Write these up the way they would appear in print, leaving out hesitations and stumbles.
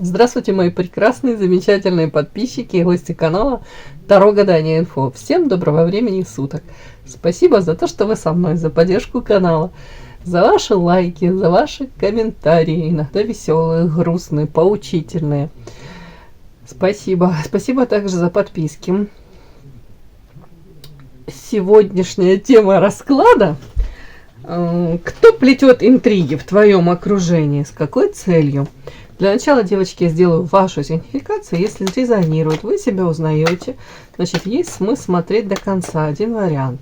Здравствуйте, мои прекрасные, замечательные подписчики и гости канала Таро Гадание Инфо. Всем доброго времени суток. Спасибо за то, что вы со мной, за поддержку канала, за ваши лайки, за ваши комментарии, иногда веселые, грустные, поучительные. Спасибо. Спасибо также за подписки. Сегодняшняя тема расклада. Кто плетет интриги в твоем окружении? С какой целью? Для начала, девочки, я сделаю вашу идентификацию. Если резонирует, вы себя узнаете, значит, есть смысл смотреть до конца. Один вариант.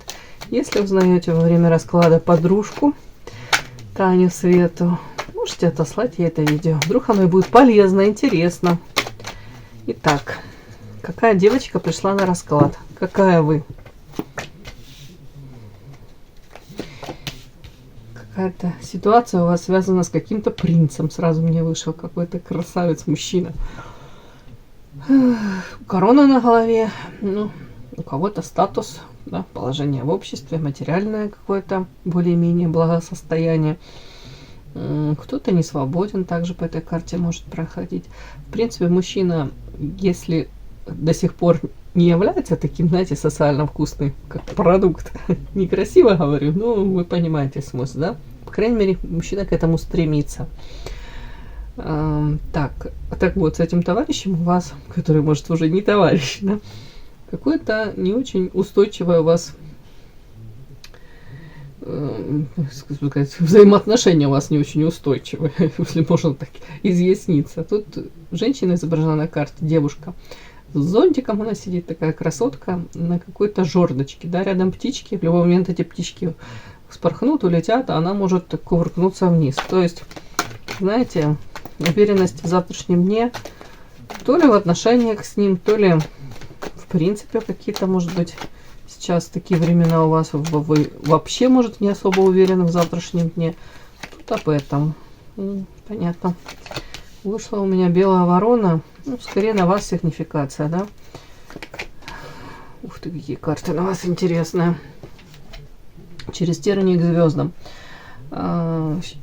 Если узнаете во время расклада подружку Таню, Свету, можете отослать ей это видео. Вдруг оно и будет полезно, интересно. Итак, какая девочка пришла на расклад? Какая вы? Какая-то ситуация у вас связана с каким-то принцем. Сразу мне вышел какой-то красавец-мужчина. Корона на голове. Ну, у кого-то статус, да, положение в обществе, материальное какое-то более-менее благосостояние. Кто-то не свободен, также по этой карте может проходить. В принципе, мужчина, если до сих пор не является таким, знаете, социально вкусным, как продукт. Некрасиво говорю, но вы понимаете смысл, да? По крайней мере, мужчина к этому стремится. Так вот, с этим товарищем у вас, который, может, уже не товарищ, да? Какое-то не очень устойчивое у вас взаимоотношения у вас не очень устойчивые, если можно так изъясниться. Тут женщина изображена на карте, девушка. С зонтиком она сидит, такая красотка, на какой-то жердочке, да, рядом птички. В любой момент эти птички вспорхнут, улетят, а она может так кувыркнуться вниз. То есть, знаете, уверенность в завтрашнем дне, то ли в отношениях с ним, то ли в принципе какие-то, может быть, сейчас такие времена у вас, вы вообще, может, не особо уверены в завтрашнем дне. Тут об этом. Понятно. Вышла у меня белая ворона. Ну, скорее на вас сигнификация, да? Ух ты, какие карты на вас интересные. Через тернии к звездам.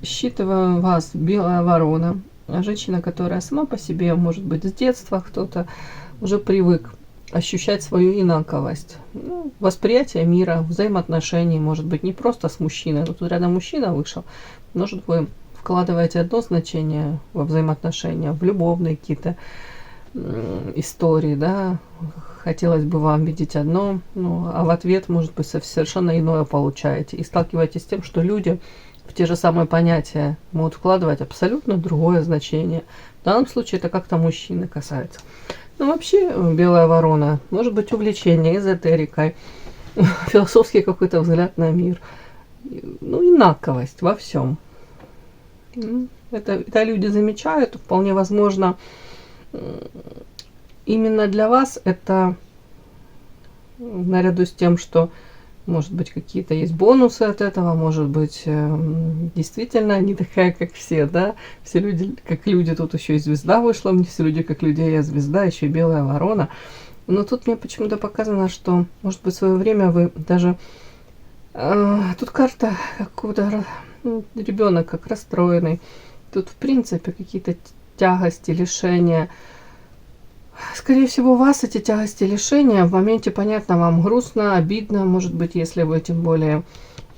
Считываю вас, белая ворона. Женщина, которая сама по себе, может быть, с детства кто-то уже привык ощущать свою инаковость. Ну, восприятие мира, взаимоотношений, может быть, не просто с мужчиной. Тут рядом мужчина вышел. Может, вы вкладываете одно значение во взаимоотношения, в любовные какие-то истории, да, хотелось бы вам видеть одно, ну, а в ответ, может быть, совершенно иное получаете. И сталкиваетесь с тем, что люди в те же самые понятия могут вкладывать абсолютно другое значение. В данном случае это как-то мужчины касается. Ну, вообще, белая ворона, может быть, увлечение эзотерикой, философский какой-то взгляд на мир, ну, инаковость во всем. Это люди замечают, вполне возможно, именно для вас это, наряду с тем, что, может быть, какие-то есть бонусы от этого, может быть, действительно не такая, как все, да, все люди, как люди, тут еще и звезда вышла, мне все люди, как люди, я звезда, еще и белая ворона. Но тут мне почему-то показано, что, может быть, в свое время вы даже, тут карта какого-то ребенок как расстроенный. Тут, в принципе, какие-то тягости, лишения. Скорее всего, у вас эти тягости, лишения в моменте, понятно, вам грустно, обидно. Может быть, если вы, тем более,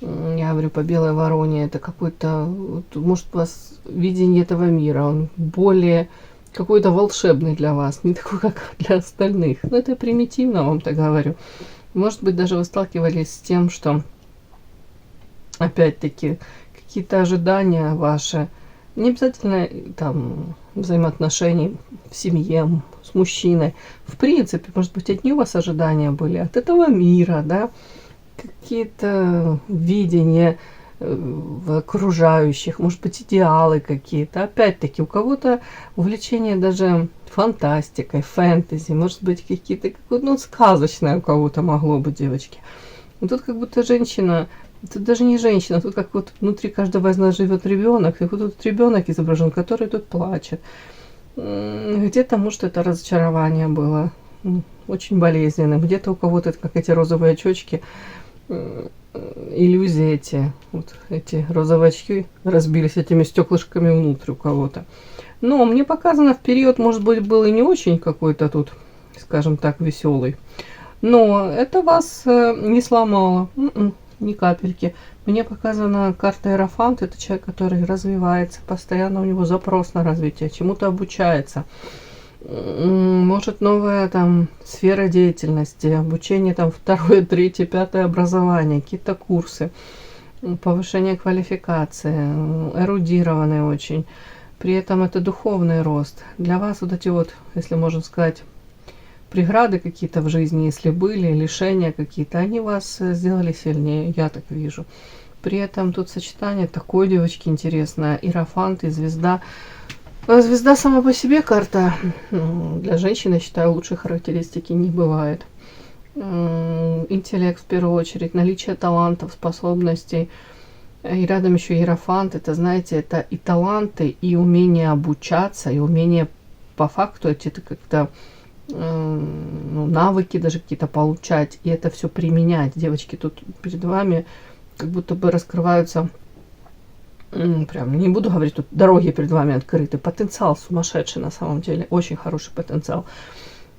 я говорю, по белой вороне, это какой-то, может, у вас видение этого мира, он более какой-то волшебный для вас, не такой, как для остальных. Но это примитивно, вам так говорю. Может быть, даже вы сталкивались с тем, что, опять-таки, какие-то ожидания ваши, не обязательно там взаимоотношений в семье, с мужчиной. В принципе, может быть, одни у вас ожидания были от этого мира, да, какие-то видения в окружающих, может быть, идеалы какие-то. Опять-таки, у кого-то увлечение даже фантастикой, фэнтези, может быть, какие-то, ну, сказочное у кого-то могло быть, девочки. Но тут как будто женщина. Тут даже не женщина, тут как вот внутри каждого из нас живет ребенок, и вот тут ребенок изображен, который тут плачет. Где-то, может, это разочарование было очень болезненным, где-то у кого-то, как эти розовые очечки, иллюзии эти, вот эти розовые очки разбились этими стеклышками внутрь у кого-то. Но мне показано, в период, может быть, был и не очень какой-то тут, скажем так, веселый. Но это вас не сломало, ни капельки. Мне показана карта Иерофант. Это человек, который развивается, постоянно у него запрос на развитие, чему-то обучается. Может, новая там сфера деятельности, обучение там 2, 3, 5 образование, какие-то курсы, повышение квалификации, эрудированный очень. При этом это духовный рост. Для вас вот эти вот, если можно сказать, преграды какие-то в жизни, если были, лишения какие-то, они вас сделали сильнее, я так вижу. При этом тут сочетание такой, девочки, интересное. Иерофант и звезда. Звезда сама по себе карта, для женщины, считаю, лучшей характеристики не бывает. Интеллект в первую очередь, наличие талантов, способностей. И рядом еще Иерофант. Это, знаете, это и таланты, и умение обучаться, и умение по факту это как-то навыки даже какие-то получать. И это все применять. Девочки, тут перед вами как будто бы раскрываются... Прям не буду говорить, тут дороги перед вами открыты. Потенциал сумасшедший на самом деле. Очень хороший потенциал.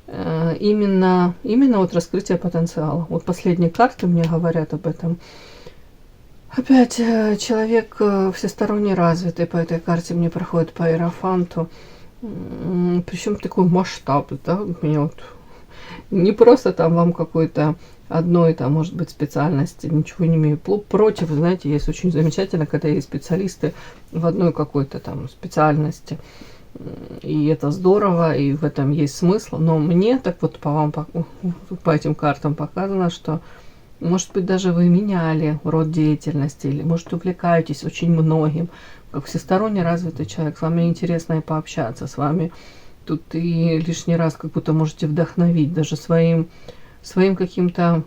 Именно вот раскрытие потенциала. Вот последние карты мне говорят об этом. Опять человек всесторонне развитый по этой карте мне проходит по Иерофанту. Причем такой масштаб, да, меня вот не просто там вам какой-то одной там, может быть, специальности, ничего не имею против, знаете, есть очень замечательно, когда есть специалисты в одной какой-то там специальности, и это здорово, и в этом есть смысл, но мне так вот по этим картам показано, что, может быть, даже вы меняли род деятельности, или, может, увлекаетесь очень многим, как всесторонне развитый человек, с вами интересно и пообщаться, с вами тут и лишний раз как будто можете вдохновить даже своим каким-то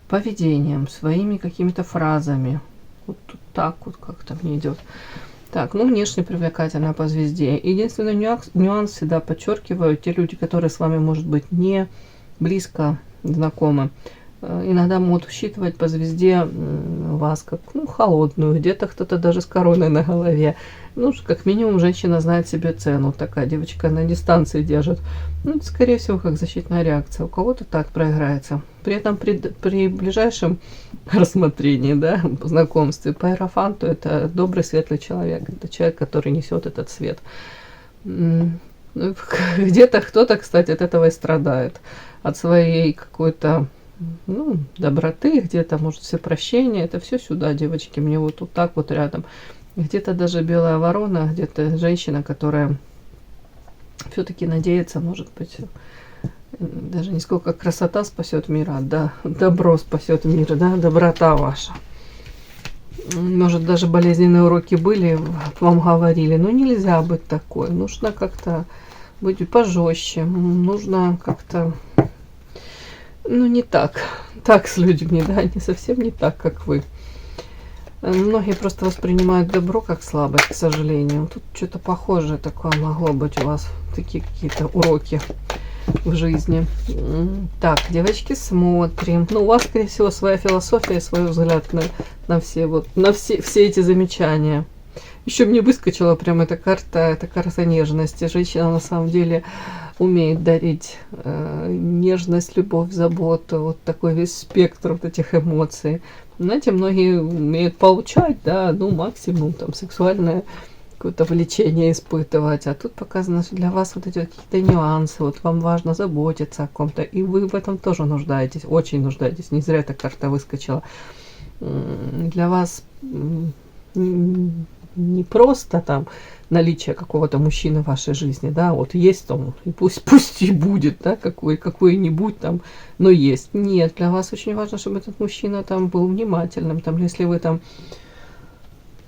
поведением, своими какими-то фразами. Вот тут так вот как-то мне идет. Так, внешне привлекательно по звезде. Единственный нюанс всегда подчеркиваю, те люди, которые с вами, может быть, не близко знакомы, иногда могут считывать по звезде вас как холодную, где-то кто-то даже с короной на голове. Как минимум, женщина знает себе цену. Такая девочка на дистанции держит. Скорее всего, как защитная реакция. У кого-то так проиграется. При этом при ближайшем рассмотрении, да, знакомстве по Иерофанту, это добрый, светлый человек. Это человек, который несет этот свет. Где-то кто-то, кстати, от этого и страдает. От своей какой-то доброты, где-то, может, все прощения. Это все сюда, девочки, мне вот так вот рядом. Где-то даже белая ворона, где-то женщина, которая все-таки надеется, может быть, даже не сколько красота спасет мир, а добро спасет мир, да, доброта ваша. Может, даже болезненные уроки были, вам говорили, но нельзя быть такой. Нужно как-то быть пожестче, нужно как-то, не так с людьми, да, не совсем не так, как вы. Многие просто воспринимают добро как слабость, к сожалению. Тут что-то похожее такое могло быть у вас, такие какие-то уроки в жизни. Так, девочки, смотрим. У вас, скорее всего, своя философия, свой взгляд на все эти замечания. Еще мне выскочила прям эта карта нежности. Женщина на самом деле умеет дарить нежность, любовь, заботу, вот такой весь спектр вот этих эмоций. Знаете, многие умеют получать, да, максимум там сексуальное какое-то влечение испытывать, а тут показано, что для вас вот эти вот какие-то нюансы, вот вам важно заботиться о ком-то, и вы в этом тоже нуждаетесь, очень нуждаетесь, не зря эта карта выскочила. Для вас не просто там наличие какого-то мужчины в вашей жизни, да, вот есть там, и пусть и будет, да, какой-нибудь там, но есть. Нет, для вас очень важно, чтобы этот мужчина там был внимательным, там, если вы там,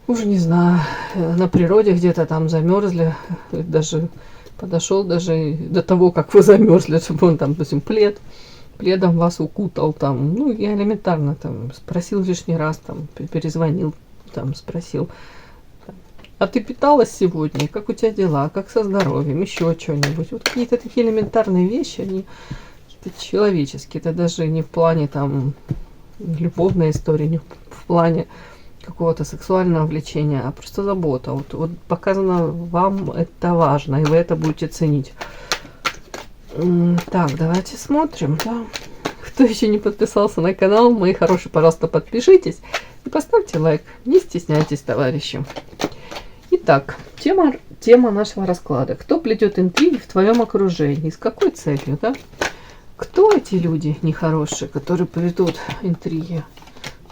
уже не знаю, на природе где-то там замерзли, даже подошел даже до того, как вы замерзли, чтобы он там, допустим, пледом вас укутал там, и элементарно там спросил лишний раз, там, перезвонил, там, спросил, а ты питалась сегодня? Как у тебя дела? Как со здоровьем? Еще что-нибудь. Вот какие-то такие элементарные вещи, они какие-то человеческие. Это даже не в плане там любовная история, не в плане какого-то сексуального влечения, а просто забота. Вот показано, вам это важно, и вы это будете ценить. Так, давайте смотрим. Да. Кто еще не подписался на канал, мои хорошие, пожалуйста, подпишитесь и поставьте лайк. Не стесняйтесь, товарищи. Итак, тема нашего расклада. Кто плетет интриги в твоем окружении? С какой целью, да? Кто эти люди нехорошие, которые плетут интриги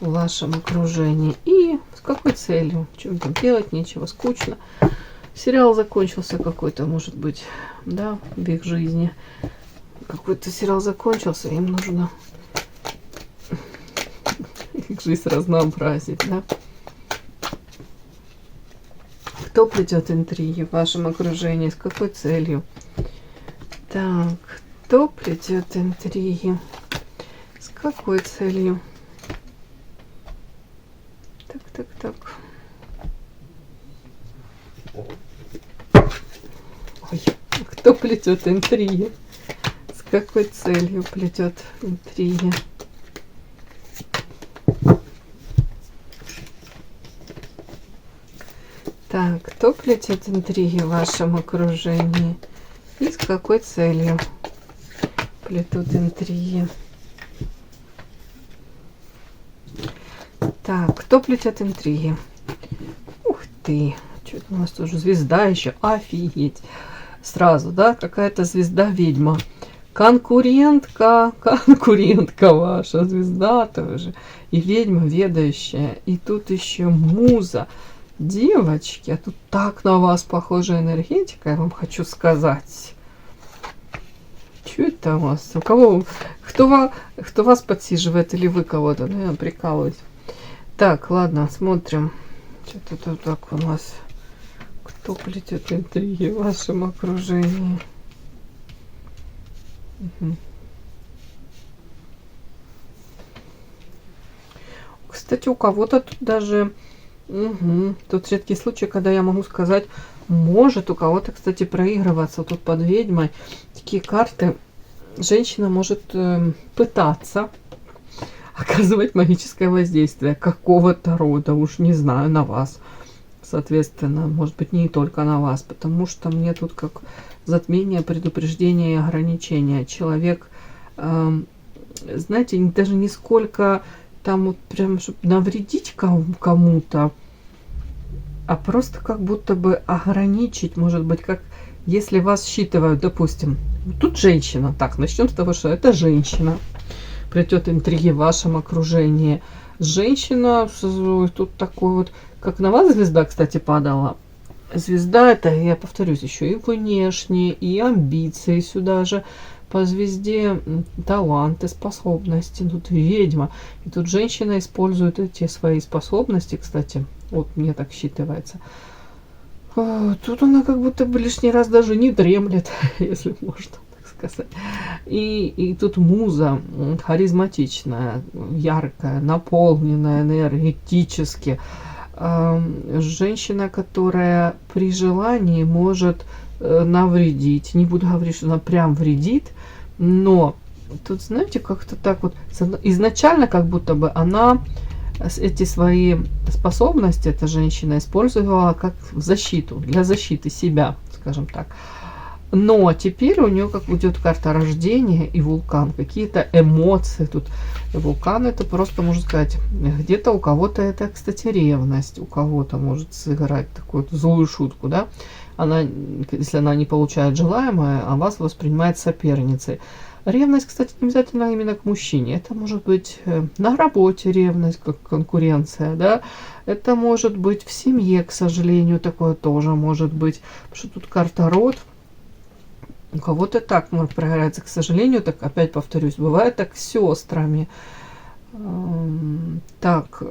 в вашем окружении? И с какой целью? Чем там делать? Нечего, скучно. Сериал закончился какой-то, может быть, да, в их жизни. Какой-то сериал закончился, им нужно их жизнь разнообразить, да? Кто плетет интриги в вашем окружении? С какой целью? Так, кто плетет интриги? С какой целью? Так. Ой, кто плетет интриги? С какой целью плетет интриги? Так, кто плетет интриги в вашем окружении? И с какой целью плетут интриги? Так, кто плетет интриги? Ух ты, что-то у нас тоже звезда еще, офигеть. Сразу, да, какая-то звезда-ведьма. Конкурентка ваша, звезда тоже. И ведьма ведающая. И тут еще муза. Девочки, а тут так на вас похожая энергетика, я вам хочу сказать. Что это у вас? У кого? Кто вас подсиживает или вы кого-то? Ну, я прикалываюсь. Так, ладно, смотрим. Что-то тут так у нас. Кто плетет интриги в вашем окружении? Угу. Кстати, у кого-то тут даже... Угу. Тут редкий случай, когда я могу сказать, может у кого-то, кстати, проигрываться. Тут под ведьмой такие карты. Женщина может пытаться оказывать магическое воздействие какого-то рода, уж не знаю, на вас. Соответственно, может быть, не только на вас, потому что мне тут как затмение, предупреждение и ограничение. Человек, знаете, даже не сколько там вот прям, чтобы навредить кому-то, а просто как будто бы ограничить, может быть, как если вас считывают, допустим, тут женщина, так, начнем с того, что это женщина, плетет интриги в вашем окружении. Женщина, тут такой вот, как на вас звезда, кстати, падала. Звезда это, я повторюсь, еще и внешне, и амбиции сюда же. По звезде таланты, способности. Тут ведьма. И тут женщина использует эти свои способности, кстати. Вот мне так считывается. Тут она как будто бы лишний раз даже не дремлет, если можно так сказать. И тут муза харизматичная, яркая, наполненная энергетически. Женщина, которая при желании может навредить. Не буду говорить, что она прям вредит, но тут, знаете, как-то так вот изначально как будто бы она эти свои способности, эта женщина, использовала как защиту, для защиты себя, скажем так. Но теперь у нее как идет карта рождения и вулкан, какие-то эмоции. Тут вулкан это просто, можно сказать, где-то у кого-то это, кстати, ревность, у кого-то может сыграть такую злую шутку, да. Она, если она не получает желаемое, а вас воспринимает соперницей. Ревность, кстати, не обязательно именно к мужчине. Это может быть на работе ревность, как конкуренция, да. Это может быть в семье, к сожалению, такое тоже может быть. Потому что тут карта род. У кого-то так может проиграться, к сожалению, так опять повторюсь, бывает так с сестрами. Так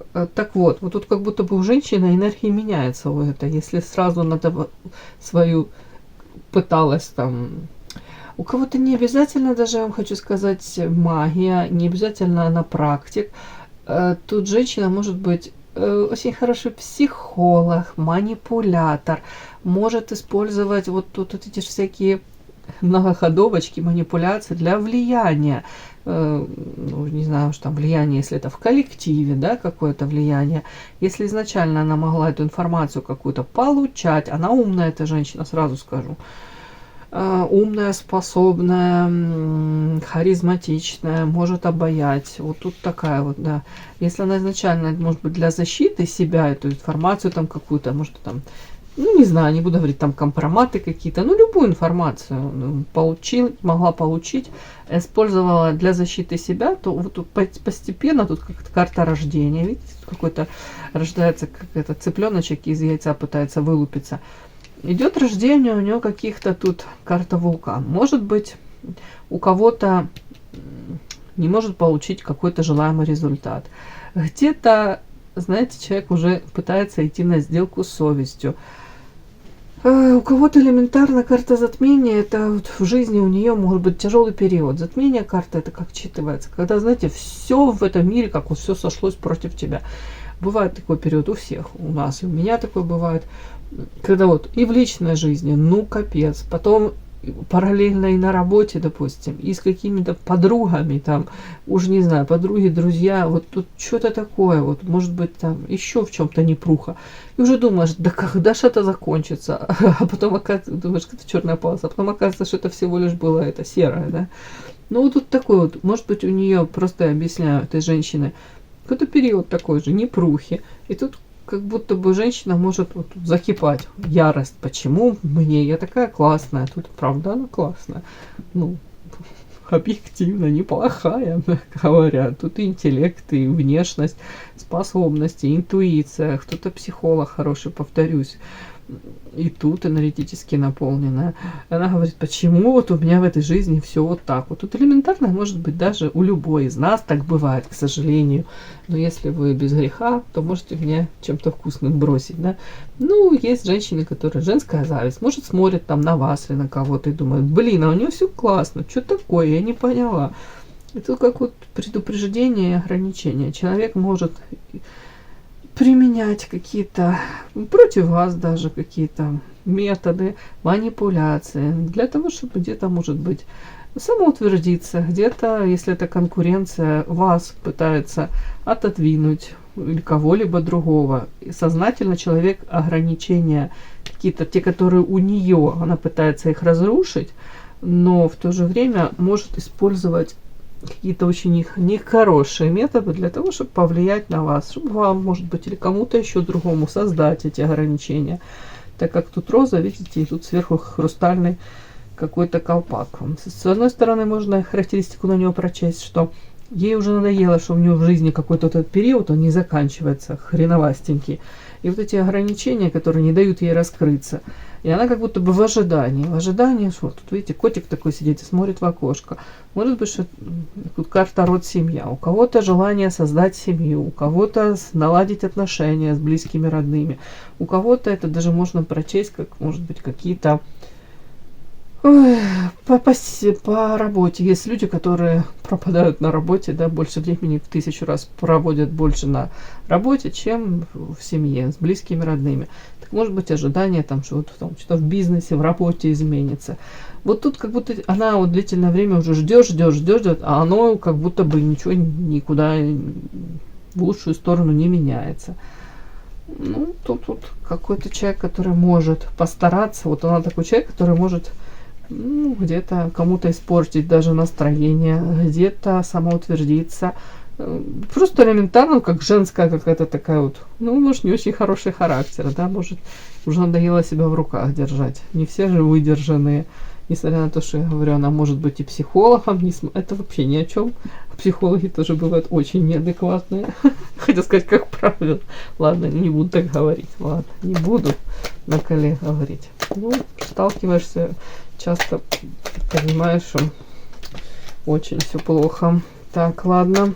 вот тут как будто бы у женщины энергии меняется у это. Если сразу надо свою пыталась там... У кого-то не обязательно, даже я вам хочу сказать, магия, не обязательно она практик. Тут женщина может быть очень хороший психолог, манипулятор, может использовать вот тут вот эти всякие многоходовочки, манипуляции для влияния. Ну, не знаю, что там влияние, если это в коллективе, да, какое-то влияние. Если изначально она могла эту информацию какую-то получать, она умная, эта женщина, сразу скажу. Умная, способная, харизматичная, может обаять. Вот тут такая вот, да. Если она изначально, может быть, для защиты себя, эту информацию там какую-то, может, там, ну, не знаю, не буду говорить, там компроматы какие-то, ну, любую информацию могла получить, использовала для защиты себя, то вот тут постепенно, тут как-то карта рождения, видите, какой-то рождается, как это, цыпленочек из яйца пытается вылупиться. Идет рождение у нее каких-то тут, карта вулкан. Может быть, у кого-то не может получить какой-то желаемый результат. Где-то, знаете, человек уже пытается идти на сделку с совестью. У кого-то элементарно карта затмения, это вот в жизни у нее может быть тяжелый период. Затмение карта, это как считывается, когда, знаете, все в этом мире, как вот все сошлось против тебя. Бывает такой период у всех, у нас и у меня такой бывает, когда вот и в личной жизни, ну капец, потом параллельно и на работе, допустим, и с какими-то подругами, там, уж не знаю, подруги, друзья, вот тут что-то такое, вот, может быть, там, еще в чем-то непруха. И уже думаешь, да когда же это закончится? А потом, оказывается, думаешь, это черная полоса, а потом оказывается, что это всего лишь было это серое, да. Ну, вот тут такой вот, может быть, у нее, просто я объясняю, этой женщины, какой-то период такой же, непрухи. И тут как будто бы женщина может вот закипать. Ярость. Почему мне? Я такая классная. Тут правда она классная. Ну, объективно неплохая, мягко говоря. Тут и интеллект, и внешность, способности, интуиция. Кто-то психолог хороший, повторюсь. И тут энергетически наполненная. Она говорит, почему вот у меня в этой жизни все вот так вот. Тут элементарно, может быть, даже у любой из нас так бывает, к сожалению. Но если вы без греха, то можете меня чем-то вкусным бросить, да. Ну, есть женщины, которые женская зависть. Может, смотрят там на вас или на кого-то и думают, блин, а у нее все классно, что такое, я не поняла. Это как вот предупреждение и ограничение. Человек может применять какие-то против вас даже какие-то методы манипуляции для того, чтобы где-то, может быть, самоутвердиться, где-то, если это конкуренция, вас пытается отодвинуть или кого-либо другого. И сознательно человек ограничения какие-то, те, которые у нее, она пытается их разрушить, но в то же время может использовать какие-то очень нехорошие методы для того, чтобы повлиять на вас, чтобы вам, может быть, или кому-то еще другому создать эти ограничения. Так как тут роза, видите, и тут сверху хрустальный какой-то колпак. С одной стороны, можно характеристику на него прочесть, что ей уже надоело, что у нее в жизни какой-то этот период, он не заканчивается, хреновастенький. И вот эти ограничения, которые не дают ей раскрыться. И она как будто бы в ожидании, что тут, видите, котик такой сидит и смотрит в окошко. Может быть, что тут карта род, семья. У кого-то желание создать семью, у кого-то наладить отношения с близкими, родными. У кого-то это даже можно прочесть, как, может быть, какие-то по работе. Есть люди, которые пропадают на работе, да, больше времени в 1000 раз проводят больше на работе, чем в семье, с близкими, родными. Так может быть ожидание, там, что вот, что-то в бизнесе, в работе изменится. Вот тут как будто она вот длительное время уже ждет, а оно как будто бы ничего никуда в лучшую сторону не меняется. Ну, тут какой-то человек, который может постараться, вот она такой человек, который может где-то кому-то испортить даже настроение, где-то самоутвердиться. Просто элементарно, как женская какая-то такая вот, ну, может, не очень хороший характер, да, может, уже надоело себя в руках держать. Не все же выдержанные. Несмотря на то, что я говорю, она может быть и психологом, это вообще ни о чем. Психологи тоже бывают очень неадекватные. Хотел сказать, как правило. Ладно, не буду так говорить. Ладно, не буду на коллег говорить. Ну, сталкиваешься, часто понимаешь, что очень все плохо. Так, ладно.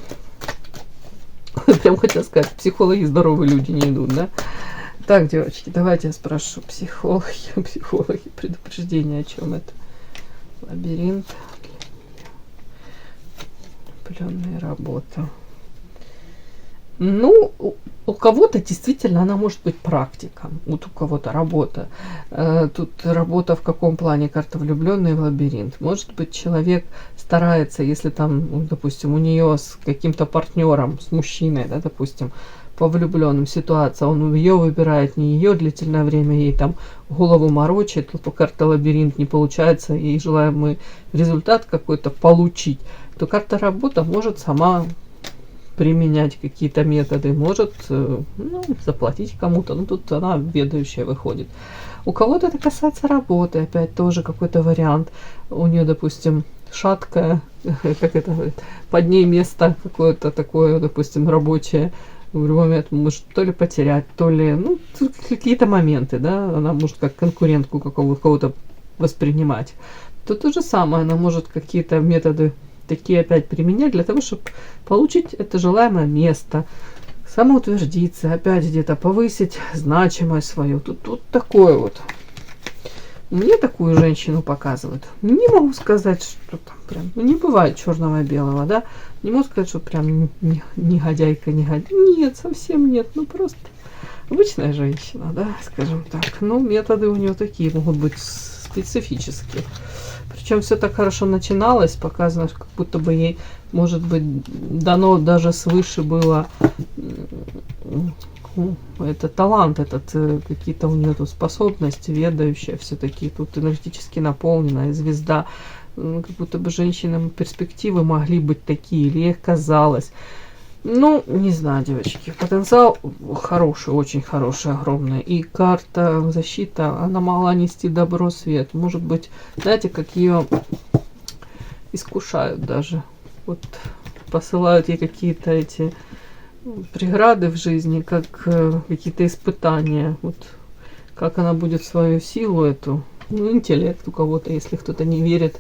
Прям хотел сказать, психологи здоровые люди не идут, да? Так, девочки, давайте я спрошу. Психологи, предупреждение, о чем это? Лабиринт. Определенная работа. Ну, у кого-то действительно она может быть практиком, вот у кого-то работа. Тут работа в каком плане? Карта влюбленный в лабиринт. Может быть, человек старается, если там, ну, допустим, у нее с каким-то партнером, с мужчиной, да, допустим, по влюбленным ситуация, он ее выбирает, не ее длительное время, ей там голову морочит, по карта лабиринт не получается, и желаемый результат какой-то получить, то карта работа может сама применять какие-то методы, может, ну, заплатить кому-то, ну, тут она ведающая выходит. У кого-то это касается работы, опять тоже какой-то вариант. У нее, допустим, шаткая, как это говорит, под ней место какое-то такое, допустим, рабочее, в любой момент может то ли потерять, то ли, ну, какие-то моменты, да, она может как конкурентку кого-то воспринимать. То то же самое, она может какие-то методы такие опять применять для того, чтобы получить это желаемое место, самоутвердиться, опять где-то повысить значимость свою. Тут такое вот. Мне такую женщину показывают. Не могу сказать, что там прям, ну, не бывает черного и белого, да. Не могу сказать, что прям негодяйка. Нет, совсем нет. Ну, просто обычная женщина, да, скажем так. Ну, методы у нее такие могут быть специфические. Причем все так хорошо начиналось, показано, как будто бы ей, может быть, дано даже свыше было это талант, какие-то у нее тут способности, ведающая, все-таки тут энергетически наполненная звезда. Как будто бы женщинам перспективы могли быть такие, или ей казалось. Ну, не знаю, девочки, потенциал хороший, очень хороший, огромный. И карта защита, она могла нести добро, свет. Может быть, знаете, как ее искушают даже. Вот посылают ей какие-то эти преграды в жизни, как какие-то испытания. Вот как она будет свою силу эту, ну, интеллект у кого-то, если кто-то не верит,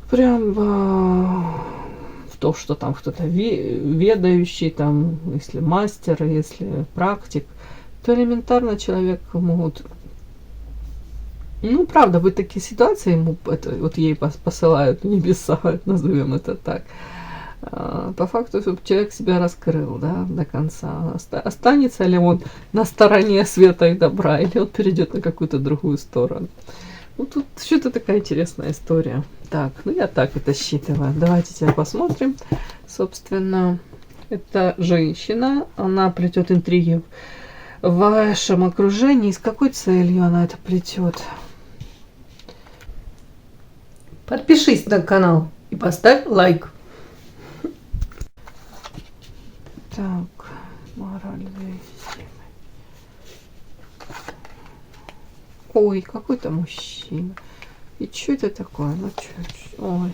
прям в то, что там кто-то ведающий, там, если мастер, если практик, то элементарно человек могут, ну, правда, быть такие ситуации, ему это, вот ей посылают небеса, назовем это так. По факту, чтобы человек себя раскрыл, да, до конца. Останется ли он на стороне света и добра, или он перейдет на какую-то другую сторону. Ну, тут что-то такая интересная история. Так, ну я так это считываю. Давайте теперь посмотрим. Собственно, это женщина, она плетет интриги в вашем окружении. С какой целью она это плетет? Подпишись на канал и поставь лайк. Так, мораль зависимый. Ой, какой-то мужчина. И что это такое? Ну, ой,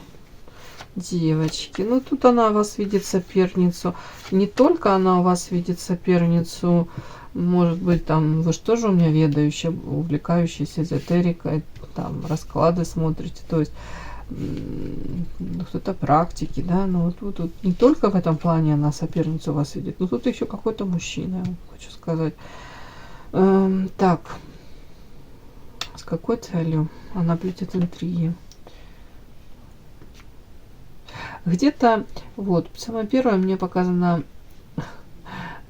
девочки. Ну, тут она у вас видит соперницу. Не только она у вас видит соперницу. Может быть, там, вы же тоже у меня ведающая, увлекающаяся эзотерикой. Там, расклады смотрите. То есть, кто-то практики, да. Но вот тут не только в этом плане она соперницу у вас видит. Но тут еще какой-то мужчина, я вам хочу сказать. Так. С какой целью она плетет интриги? Где-то, вот, самое первое мне показано,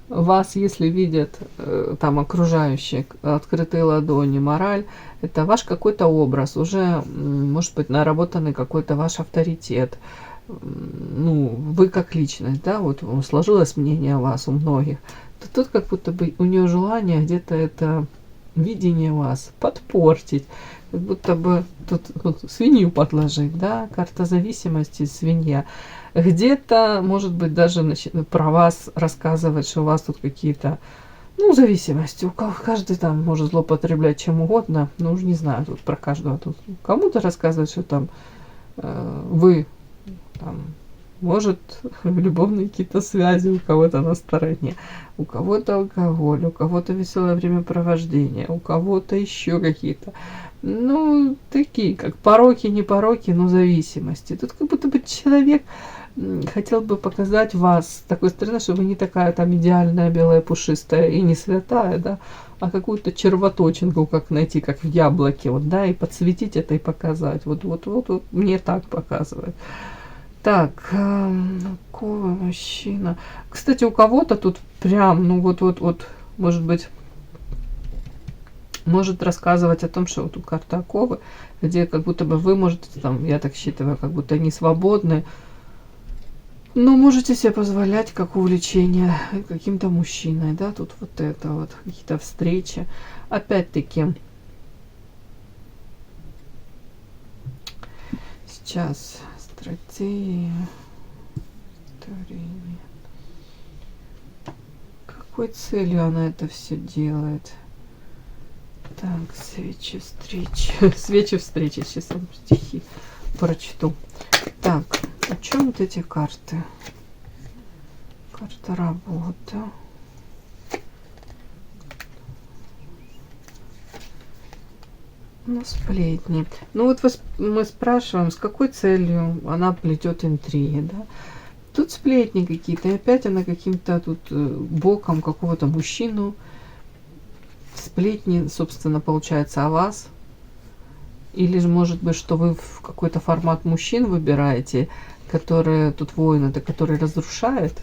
вас, если видят там окружающие, открытые ладони, мораль, это ваш какой-то образ, уже, может быть, наработанный какой-то ваш авторитет. Ну, вы как личность, да, вот сложилось мнение о вас у многих. То тут как будто бы у нее желание где-то это видение вас подпортить, как будто бы тут свинью подложить, да, карта зависимости, свинья. Где-то, может быть, даже про вас рассказывать, что у вас тут какие-то, ну, зависимости. Каждый там может злоупотреблять чем угодно, ну, уже не знаю, тут про каждого. Тут кому-то рассказывать, что там вы, там, может, любовные какие-то связи у кого-то на стороне, у кого-то алкоголь, у кого-то веселое времяпровождение, у кого-то еще какие-то, ну, такие, как пороки, не пороки, но зависимости. Тут как будто бы человек хотел бы показать вас с такой стороны, что вы не такая там идеальная, белая, пушистая и не святая, да, а какую-то червоточинку, как найти, как в яблоке, вот, да, и подсветить это и показать. Вот мне так показывает. Так, какого мужчина? Кстати, у кого-то тут прям, ну вот, может быть, может рассказывать о том, что вот тут карта оковы, где как будто бы вы можете, там, я так считаю, как будто не свободны, но можете себе позволять как увлечение каким-то мужчиной, да, тут вот это вот, какие-то встречи. Опять-таки, сейчас стратегия, творение. Какой целью она это все делает? Так, свечи встречи. Свечи встречи. Сейчас я вам стихи прочту. Так, о чем вот эти карты? Карта работа. Ну, сплетни. Ну вот мы спрашиваем, с какой целью она плетет интриги, да? Тут сплетни какие-то, и опять она каким-то тут боком какого-то мужчину. Сплетни, собственно, получается о вас. Или же, может быть, что вы в какой-то формат мужчин выбираете, которые тут воин, это который разрушает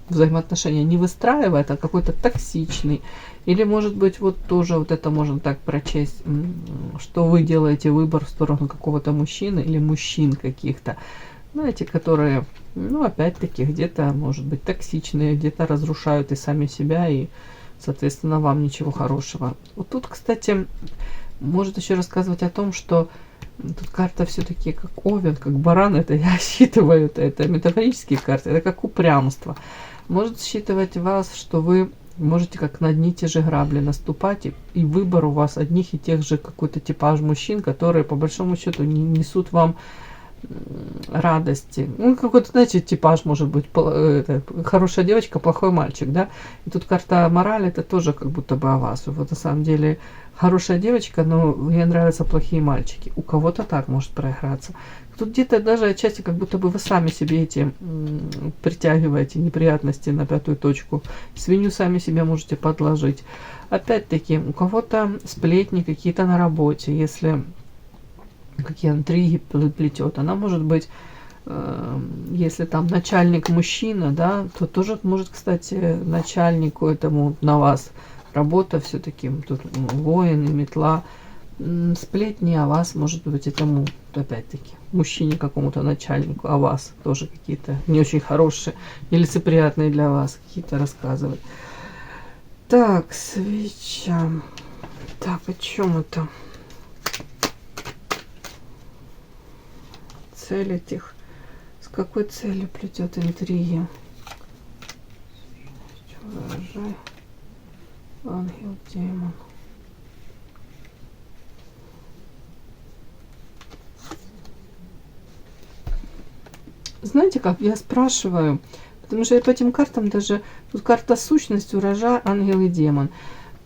взаимоотношения, не выстраивает, а какой-то токсичный. Или, может быть, вот тоже вот это можно так прочесть, что вы делаете выбор в сторону какого-то мужчины или мужчин каких-то, знаете, которые, ну, опять-таки, где-то, может быть, токсичные, где-то разрушают и сами себя, и, соответственно, вам ничего хорошего. Вот тут, кстати, может еще рассказывать о том, что тут карта все-таки как овен, как баран, это я считываю, это метафорические карты, это как упрямство. Может считывать вас, что вы можете как на одни и те же грабли наступать, и выбор у вас одних и тех же какой-то типаж мужчин, которые по большому счету не несут вам радости. Ну, какой-то, знаете, типаж может быть, это, хорошая девочка, плохой мальчик, да. И тут карта мораль, это тоже как будто бы о вас. Вот на самом деле хорошая девочка, но ей нравятся плохие мальчики. У кого-то так может проиграться. Тут где-то даже отчасти как будто бы вы сами себе эти притягиваете неприятности на пятую точку. Свинью сами себе можете подложить. Опять-таки, у кого-то сплетни какие-то на работе, если какие интриги плетет. Она может быть, если там начальник мужчина, да, то тоже может, кстати, начальнику этому на вас работа все-таки, тут воин и метла, сплетни о вас, может быть, этому, опять-таки, мужчине какому-то начальнику, о вас тоже какие-то не очень хорошие, нелицеприятные для вас какие-то рассказывать. Так, свеча. Так, о чем это? Цель этих. С какой целью плетет интриги? Выражай. Ангел, демон. Знаете как, я спрашиваю, потому что я по этим картам даже, тут карта сущность, урожай, ангел и демон.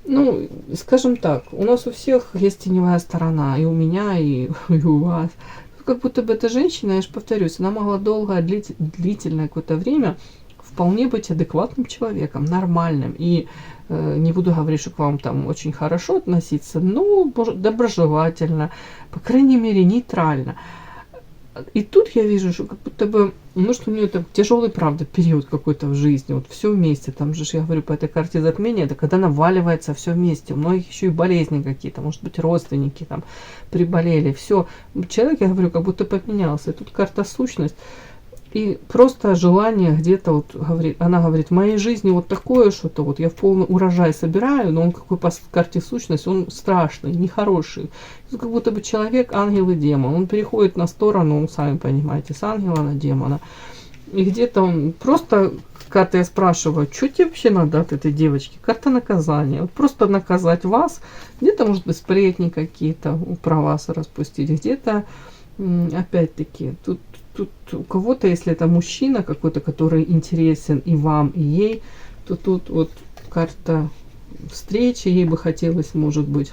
Ну, скажем так, у нас у всех есть теневая сторона, и у меня, и у вас. Как будто бы эта женщина, я же повторюсь, она могла долгое, длительное какое-то время вполне быть адекватным человеком, нормальным. И не буду говорить, что к вам там очень хорошо относиться, но доброжелательно, по крайней мере, нейтрально. И тут я вижу, что как будто бы, может, у нее там тяжелый, правда, период какой-то в жизни, вот все вместе, там же, я говорю, по этой карте затмения, это когда наваливается все вместе, у многих еще и болезни какие-то, может быть, родственники там приболели, все, человек, я говорю, как будто поменялся, и тут карта сущность, и просто желание где-то, вот, говорит, она говорит, в моей жизни вот такое что-то, вот я в полный урожай собираю, но он какой по карте сущность, он страшный, нехороший. Это как будто бы человек, ангел и демон. Он переходит на сторону, сами понимаете, с ангела на демона. И где-то он просто, карта я спрашиваю, что тебе вообще надо от этой девочки? Карта наказания. Вот просто наказать вас, где-то, может быть, сплетни какие-то про вас распустить, где-то, опять-таки, тут у кого-то, если это мужчина какой-то, который интересен и вам, и ей, то тут вот карта встречи, ей бы хотелось, может быть,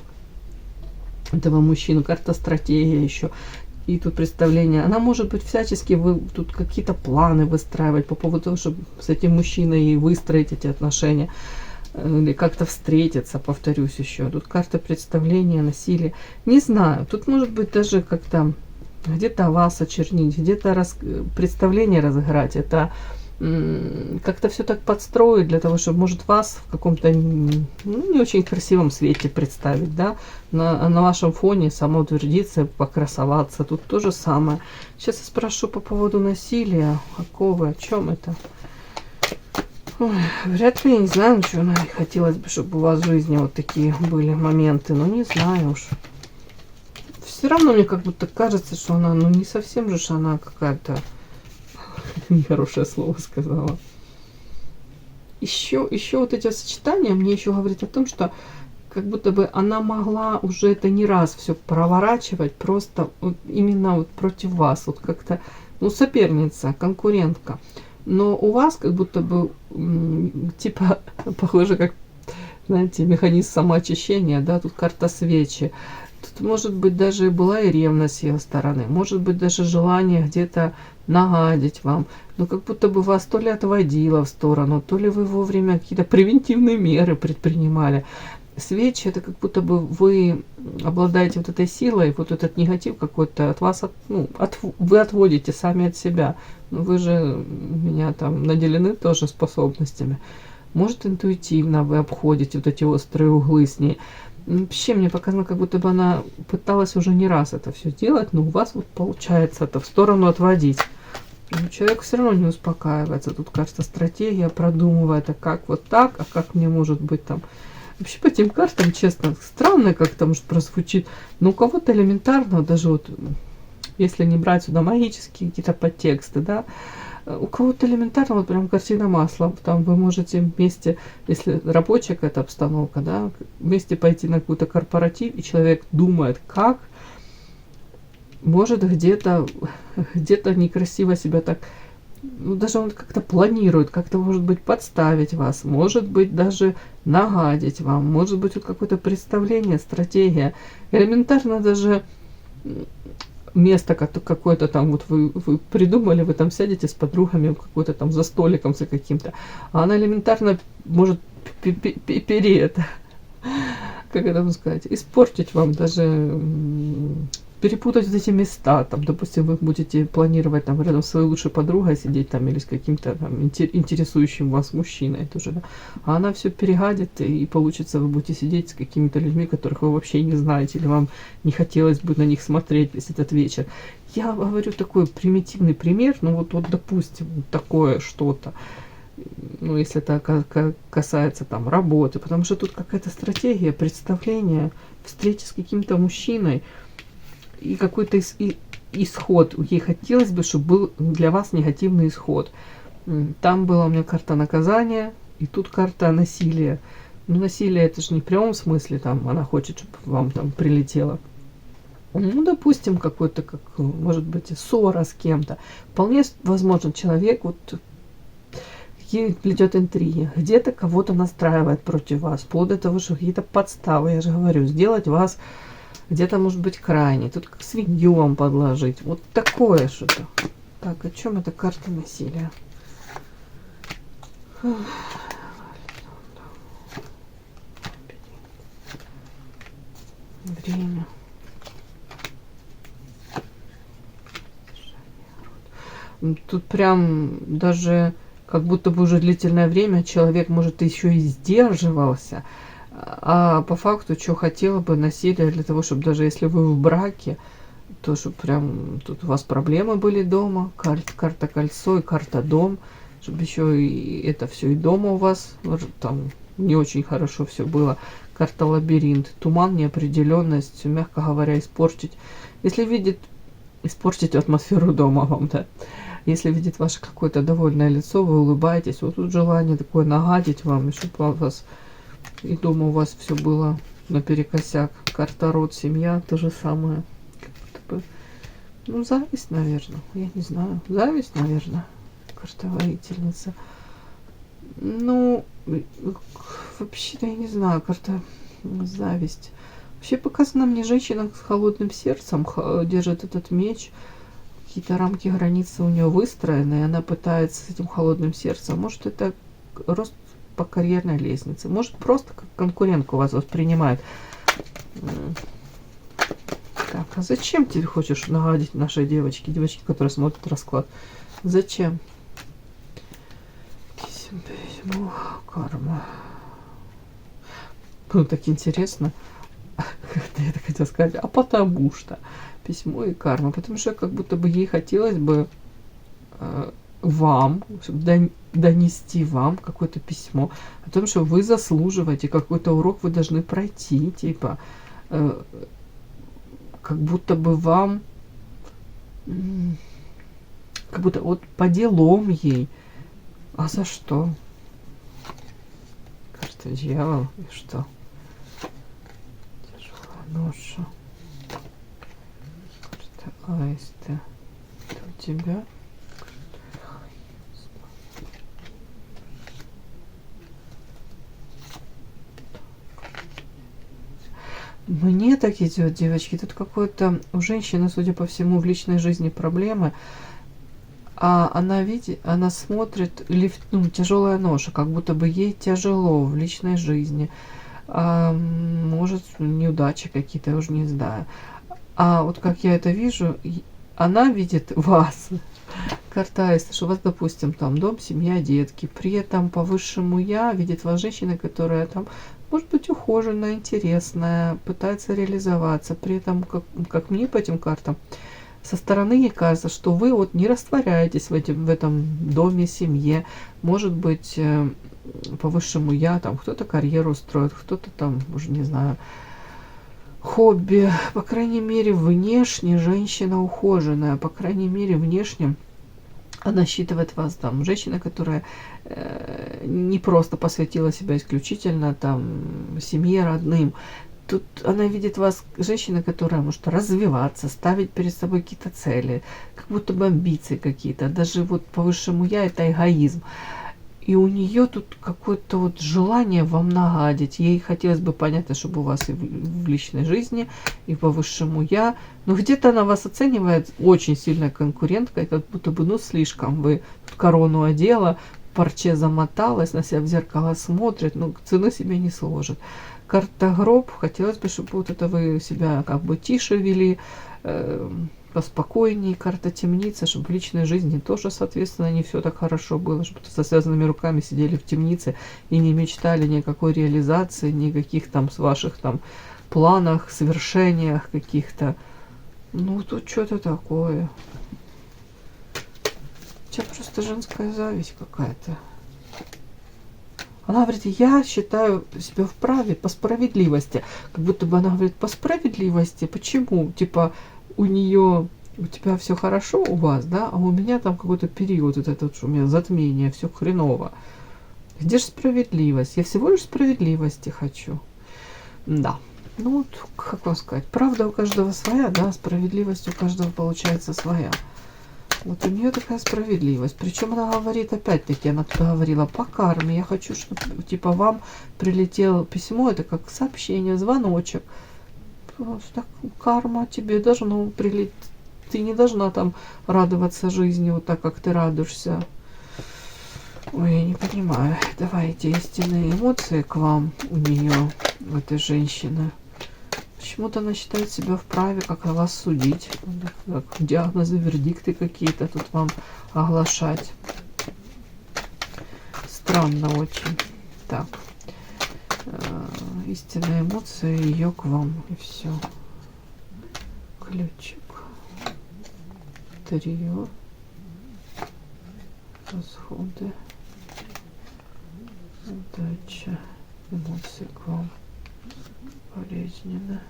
этого мужчину, карта стратегия еще. И тут представление, она может быть всячески, вы тут какие-то планы выстраивать по поводу того, чтобы с этим мужчиной и выстроить эти отношения, или как-то встретиться, повторюсь еще. Тут карта представления, насилия. Не знаю, тут может быть даже как-то где-то вас очернить, где-то представление разыграть. Это как-то все так подстроить для того, чтобы, может, вас в каком-то не очень красивом свете представить, да, на вашем фоне самоутвердиться, покрасоваться. Тут то же самое. Сейчас я спрошу по поводу насилия. Какого, о чем это? Ой, вряд ли, я не знаю, ничего, хотелось бы, чтобы у вас в жизни вот такие были моменты, но не знаю уж. Все равно мне как будто кажется, что она, ну, не совсем же она какая-то... Нехорошее слово сказала. Еще вот эти сочетания мне еще говорят о том, что как будто бы она могла уже это не раз все проворачивать, просто вот именно вот против вас, вот как-то, ну, соперница, конкурентка. Но у вас как будто бы типа похоже, как, знаете, механизм самоочищения, да, тут карта свечи. Тут, может быть, даже была и ревность с ее стороны, может быть, даже желание где-то нагадить вам, но как будто бы вас то ли отводило в сторону, то ли вы вовремя какие-то превентивные меры предпринимали. Свечи — это как будто бы вы обладаете вот этой силой, вот этот негатив какой-то от вас, вы отводите сами от себя. Но вы же меня там наделены тоже способностями. Может, интуитивно вы обходите вот эти острые углы с ней. Вообще мне показано, как будто бы она пыталась уже не раз это все делать, но у вас вот получается это в сторону отводить. Но человек все равно не успокаивается. Тут, кажется, стратегия продумывает, а как вот так, а как мне может быть там. Вообще по этим картам, честно, странно как-то может прозвучит. Но у кого-то элементарно, даже вот, если не брать сюда магические какие-то подтексты, да, у кого-то элементарно, вот прям картина масла. Там вы можете вместе, если рабочая какая-то обстановка, да, вместе пойти на какой-то корпоратив, и человек думает, как может где-то некрасиво себя так, ну, даже он как-то планирует, как-то, может быть, подставить вас, может быть, даже нагадить вам, может быть, вот какое-то представление, стратегия. Элементарно даже место какое-то там, вот вы придумали, вы там сядете с подругами какой-то там за столиком за каким-то, а она элементарно может как это сказать, испортить вам, даже перепутать вот эти места, там, допустим, вы будете планировать там рядом с своей лучшей подругой сидеть там или с каким-то там интересующим вас мужчиной тоже, да, а она все перегадит, и получится, вы будете сидеть с какими-то людьми, которых вы вообще не знаете, или вам не хотелось бы на них смотреть весь этот вечер. Я говорю такой примитивный пример, ну вот допустим, такое что-то, ну, если это касается там работы, потому что тут какая-то стратегия, представление, встреча с каким-то мужчиной, и какой-то исход. Ей хотелось бы, чтобы был для вас негативный исход. Там была у меня карта наказания, и тут карта насилия. Ну, насилие — это же не в прямом смысле, там, она хочет, чтобы вам там прилетело. Ну, допустим, какой-то, как, может быть, ссора с кем-то. Вполне возможно, человек вот плетет интриги, где-то кого-то настраивает против вас, вплоть до того, что какие-то подставы, я же говорю, сделать вас где-то, может быть, крайне. Тут как свинью вам подложить. Вот такое что-то. Так, о чем эта карта насилия? Время. Тут прям даже как будто бы уже длительное время человек, может, еще и сдерживался. А по факту, что хотела бы насилие для того, чтобы даже если вы в браке, то чтобы прям тут у вас проблемы были дома, карта кольцо и карта дом, чтобы еще и это все и дома у вас там не очень хорошо все было. Карта лабиринт, туман, неопределенность, мягко говоря, испортить. Если видит, испортить атмосферу дома вам, да. Если видит ваше какое-то довольное лицо, вы улыбаетесь, вот тут желание такое нагадить вам, и чтобы вас и дома у вас все было наперекосяк. Карта род, семья, то же самое. Ну, зависть, наверное. Я не знаю. Зависть, наверное. Карта воительница. Ну, вообще-то я не знаю. Карта зависть. Вообще показана мне женщина с холодным сердцем. Держит этот меч. Какие-то рамки, границы у нее выстроены. И она пытается с этим холодным сердцем. Может, это рост по карьерной лестнице. Может, просто как конкурентку вас воспринимает. Так, а зачем ты хочешь нагадить нашей девочке? Девочки, которые смотрят расклад. Зачем? Письмо, карма. Ну, так интересно. Я так хотела сказать. А потому что. Письмо и карма. Потому что как будто бы ей хотелось бы вам, донести вам какое-то письмо о том, что вы заслуживаете, какой-то урок вы должны пройти, типа, как будто бы вам, как будто вот по делам ей. А за что? Карта дьявол, и что? Тяжелая ноша. Карта аиста. Это у тебя? Мне так идет, девочки. Тут какой-то у женщины, судя по всему, в личной жизни проблемы. А она видит, она смотрит, ну, тяжелая ноша, как будто бы ей тяжело в личной жизни. Может, неудачи какие-то, я уже не знаю. А вот как я это вижу, она видит вас. Карта Аиста, что у вас, допустим, там дом, семья, детки. При этом по высшему я видит вас женщина, которая там может быть ухоженная, интересная, пытается реализоваться. При этом, как мне по этим картам, со стороны ей кажется, что вы вот не растворяетесь в этом доме, семье. Может быть, по высшему я, там кто-то карьеру строит, кто-то там, уже не знаю, хобби. По крайней мере, внешне женщина ухоженная. По крайней мере, внешне она считывает вас там женщина, которая не просто посвятила себя исключительно там семье, родным. Тут она видит вас, женщина, которая может развиваться, ставить перед собой какие-то цели, как будто бы амбиции какие-то. Даже вот по высшему я это эгоизм. И у нее тут какое-то вот желание вам нагадить. Ей хотелось бы, понятно, чтобы у вас и в личной жизни, и по высшему я. Но где-то она вас оценивает очень сильной конкуренткой, как будто бы, ну, слишком. Вы корону одела, парче замоталась, на себя в зеркало смотрит, но цену себе не сложит. Карта гроб. Хотелось бы, чтобы вот это вы себя как бы тише вели, поспокойнее. Карта темница, чтобы в личной жизни тоже, соответственно, не все так хорошо было, чтобы со связанными руками сидели в темнице и не мечтали ни о какой реализации, никаких там с ваших там планах, свершениях каких-то. Ну, тут что-то такое. У тебя просто женская зависть какая-то. Она говорит, я считаю себя вправе по справедливости. Как будто бы она говорит, по справедливости. Почему? Типа, у тебя все хорошо у вас, да, а у меня там какой-то период, вот этот, что у меня затмение, все хреново. Где же справедливость? Я всего лишь справедливости хочу. Да. Ну, вот, как вам сказать, правда у каждого своя, да, справедливость у каждого получается своя. Вот у нее такая справедливость. Причем она говорит, опять-таки, она туда говорила по карме. Я хочу, чтобы, типа, вам прилетело письмо, это как сообщение, звоночек. Так, карма тебе должно прилететь. Ты не должна там радоваться жизни вот так, как ты радуешься. Ой, я не понимаю. Давайте истинные эмоции к вам у нее, у этой женщины. Почему-то она считает себя вправе как-то вас судить. Как диагнозы, вердикты какие-то тут вам оглашать. Странно очень. Так. Истинные эмоции ее к вам. И все. Ключик. Трио. Расходы. Удача. Эмоции к вам. Болезненно.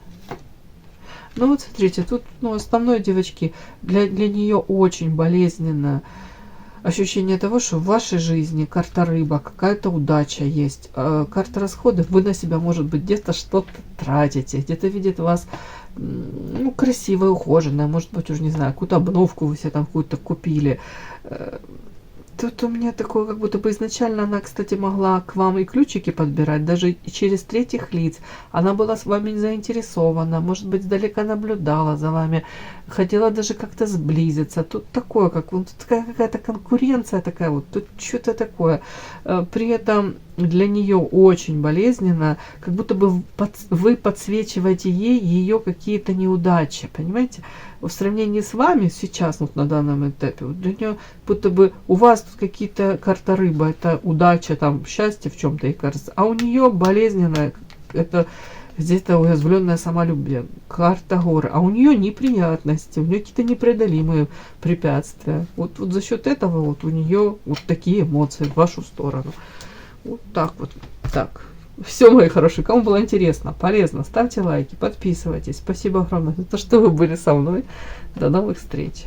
Ну вот смотрите, тут, ну, основное, девочки, для нее очень болезненно ощущение того, что в вашей жизни карта рыба, какая-то удача есть. Карта расходов, вы на себя, может быть, где-то что-то тратите, где-то видит вас, ну, красивая, ухоженная, может быть, уже не знаю, какую-то обновку вы себе там какую-то купили. Тут у меня такое, как будто бы изначально она, кстати, могла к вам и ключики подбирать, даже и через третьих лиц. Она была с вами заинтересована, может быть, издалека наблюдала за вами, хотела даже как-то сблизиться. Тут такое, как вот такая какая-то конкуренция такая вот, тут что-то такое. При этом для нее очень болезненно, как будто бы вы подсвечиваете ей ее какие-то неудачи, понимаете? В сравнении с вами сейчас, вот на данном этапе, вот для нее будто бы у вас тут какие-то карта рыба, это удача, там, счастье в чем-то ей кажется, а у нее болезненная, это где-то уязвленное самолюбие, карта горы, а у нее неприятности, у нее какие-то непреодолимые препятствия. Вот за счет этого вот у нее вот такие эмоции в вашу сторону. Вот так вот. Так. Все, мои хорошие. Кому было интересно, полезно, ставьте лайки, подписывайтесь. Спасибо огромное за то, что вы были со мной. До новых встреч.